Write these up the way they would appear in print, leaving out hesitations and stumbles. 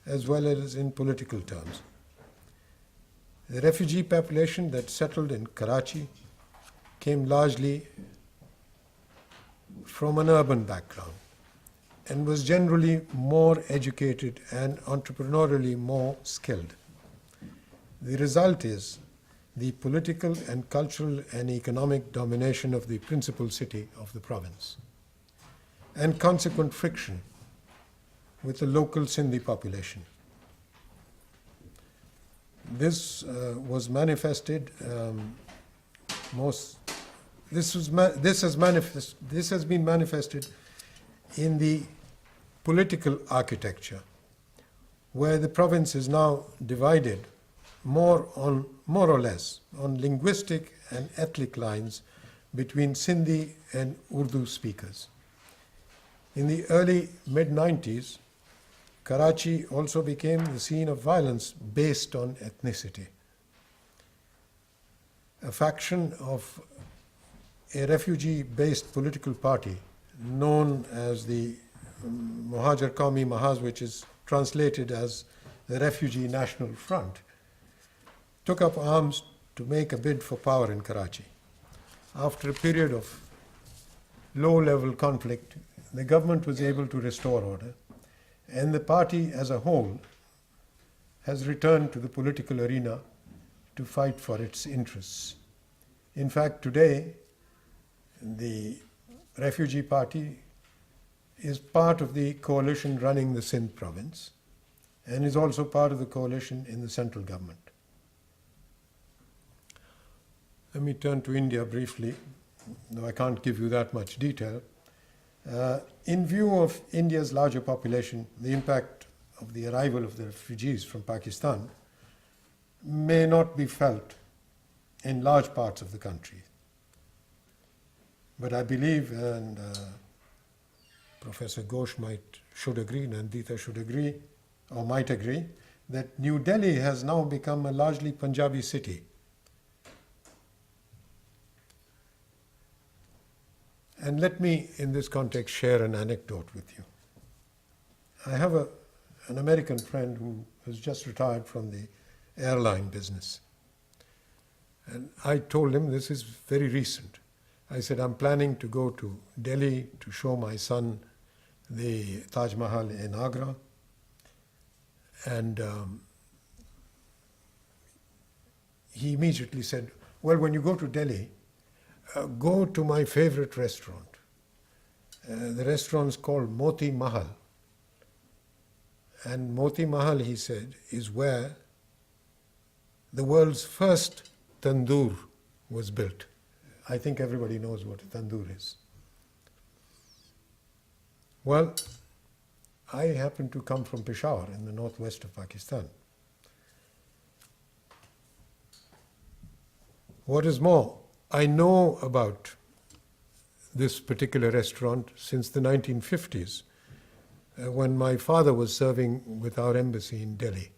as well as in political terms. The refugee population that settled in Karachi came largely from an urban background and was generally more educated and entrepreneurially more skilled. The result is the political and cultural and economic domination of the principal city of the province, and consequent friction with the local Sindhi population. This was manifested This has been manifested in the political architecture, where the province is now divided more or less on linguistic and ethnic lines between Sindhi and Urdu speakers. In the early mid-90s, Karachi also became the scene of violence based on ethnicity. A faction of a refugee-based political party known as the Muhajir Qawmi Mahaz, which is translated as the Refugee National Front, took up arms to make a bid for power in Karachi. After a period of low-level conflict, the government was able to restore order, and the party as a whole has returned to the political arena to fight for its interests. In fact, today, the Refugee Party is part of the coalition running the Sindh province and is also part of the coalition in the central government. Let me turn to India briefly, though I can't give you that much detail. In view of India's larger population, the impact of the arrival of the refugees from Pakistan may not be felt in large parts of the country. But I believe, and Professor Ghosh should agree, Nandita should agree, or might agree, that New Delhi has now become a largely Punjabi city. And let me, in this context, share an anecdote with you. I have an American friend who has just retired from the airline business. And I told him, this is very recent. I said, I'm planning to go to Delhi to show my son the Taj Mahal in Agra. And he immediately said, well, when you go to Delhi, go to my favorite restaurant. The restaurant's called Moti Mahal. And Moti Mahal, he said, is where the world's first tandoor was built. I think everybody knows what a tandoor is. Well, I happen to come from Peshawar in the northwest of Pakistan. What is more, I know about this particular restaurant since the 1950s, when my father was serving with our embassy in Delhi.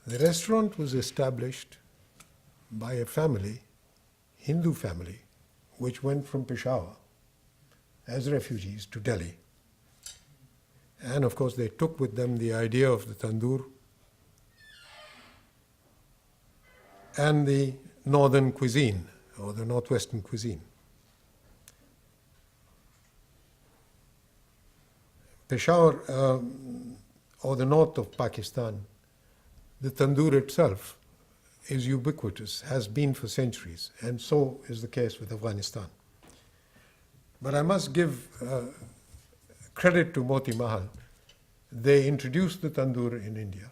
The restaurant was established by a family, Hindu family, which went from Peshawar as refugees to Delhi. And of course they took with them the idea of the tandoor and the northern cuisine, or the northwestern cuisine. Peshawar, or the north of Pakistan, the tandoor itself is ubiquitous, has been for centuries, and so is the case with Afghanistan. But I must give credit to Moti Mahal. They introduced the tandoor in India,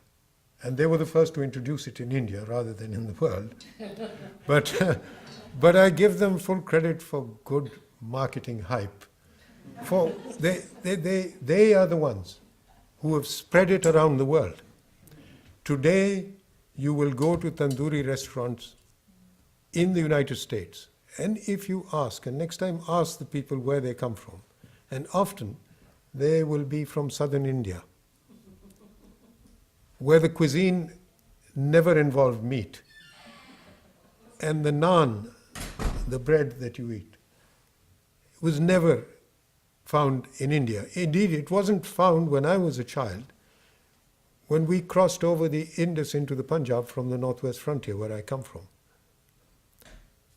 and they were the first to introduce it in India rather than in the world. But I give them full credit for good marketing hype. For they are the ones who have spread it around the world. Today, you will go to tandoori restaurants in the United States, and if you ask, and next time ask the people where they come from, and often they will be from southern India, where the cuisine never involved meat, and the naan, the bread that you eat, was never found in India. Indeed, it wasn't found when I was a child, when we crossed over the Indus into the Punjab from the northwest frontier where I come from.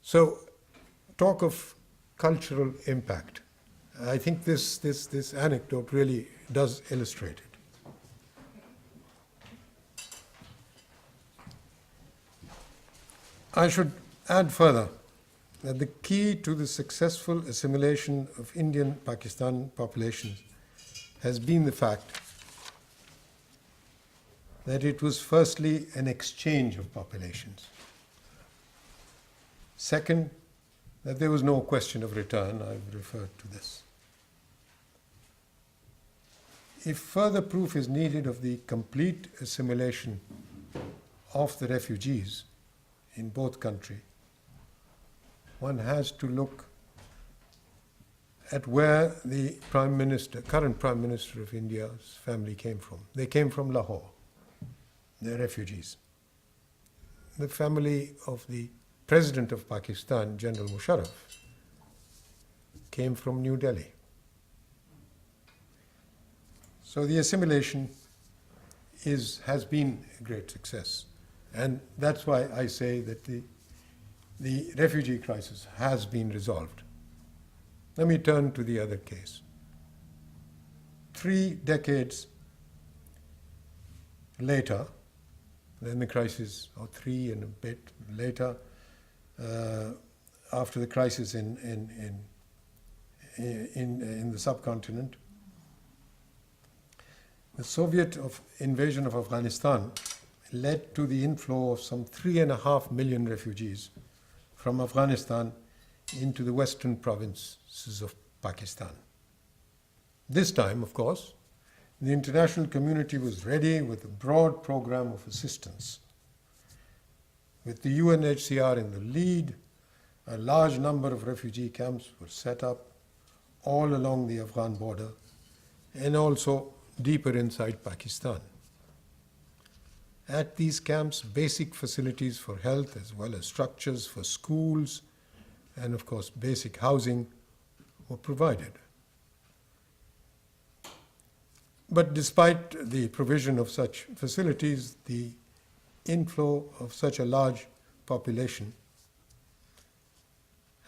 So, talk of cultural impact. I think this anecdote really does illustrate it. I should add further that the key to the successful assimilation of Indian Pakistan populations has been the fact that it was firstly an exchange of populations. Second, that there was no question of return. I've referred to this. If further proof is needed of the complete assimilation of the refugees in both countries, one has to look at where the current Prime Minister of India's family came from. They came from Lahore. They're refugees. The family of the President of Pakistan, General Musharraf, came from New Delhi. So the assimilation has been a great success. And that's why I say that the refugee crisis has been resolved. Let me turn to the other case. 3 decades later, then the crisis, or 3 and a bit later, after the crisis in the subcontinent, the Soviet invasion of Afghanistan led to the inflow of some 3.5 million refugees from Afghanistan into the western provinces of Pakistan. This time, of course, the international community was ready with a broad program of assistance. With the UNHCR in the lead, a large number of refugee camps were set up all along the Afghan border and also deeper inside Pakistan. At these camps, basic facilities for health as well as structures for schools and, of course, basic housing were provided. But despite the provision of such facilities, the inflow of such a large population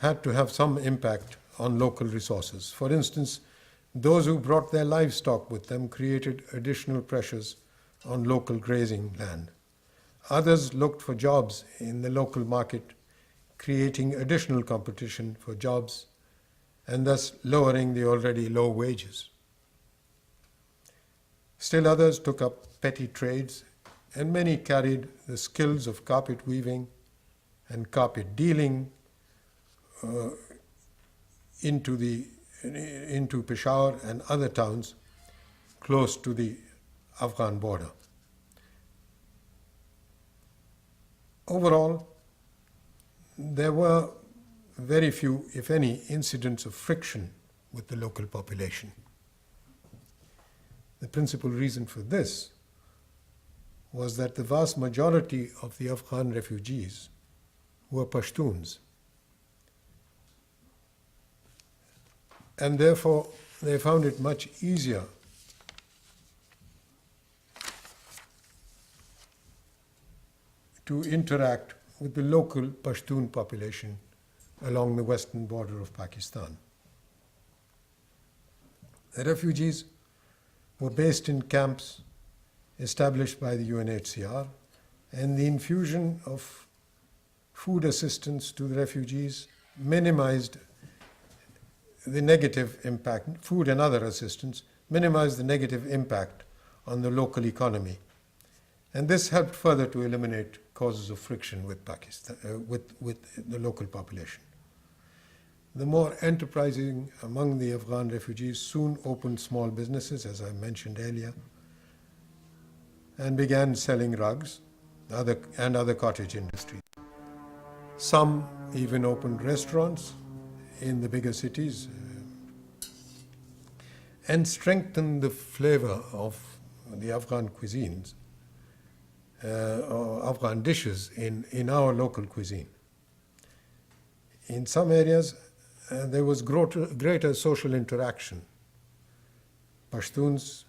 had to have some impact on local resources. For instance, those who brought their livestock with them created additional pressures on local grazing land. Others looked for jobs in the local market, creating additional competition for jobs and thus lowering the already low wages. Still others took up petty trades, and many carried the skills of carpet weaving and carpet dealing into Peshawar and other towns close to the Afghan border. Overall, there were very few, if any, incidents of friction with the local population. The principal reason for this was that the vast majority of the Afghan refugees were Pashtuns. And therefore, they found it much easier to interact with the local Pashtun population along the western border of Pakistan. The refugees were based in camps established by the UNHCR, and the infusion of food assistance to the refugees minimized the negative impact, food and other assistance minimized the negative impact on the local economy. And this helped further to eliminate causes of friction with Pakistan, with the local population. The more enterprising among the Afghan refugees soon opened small businesses, as I mentioned earlier, and began selling rugs and other cottage industries. Some even opened restaurants in the bigger cities and strengthened the flavor of the Afghan cuisines or Afghan dishes in our local cuisine. In some areas, there was greater social interaction Pashtuns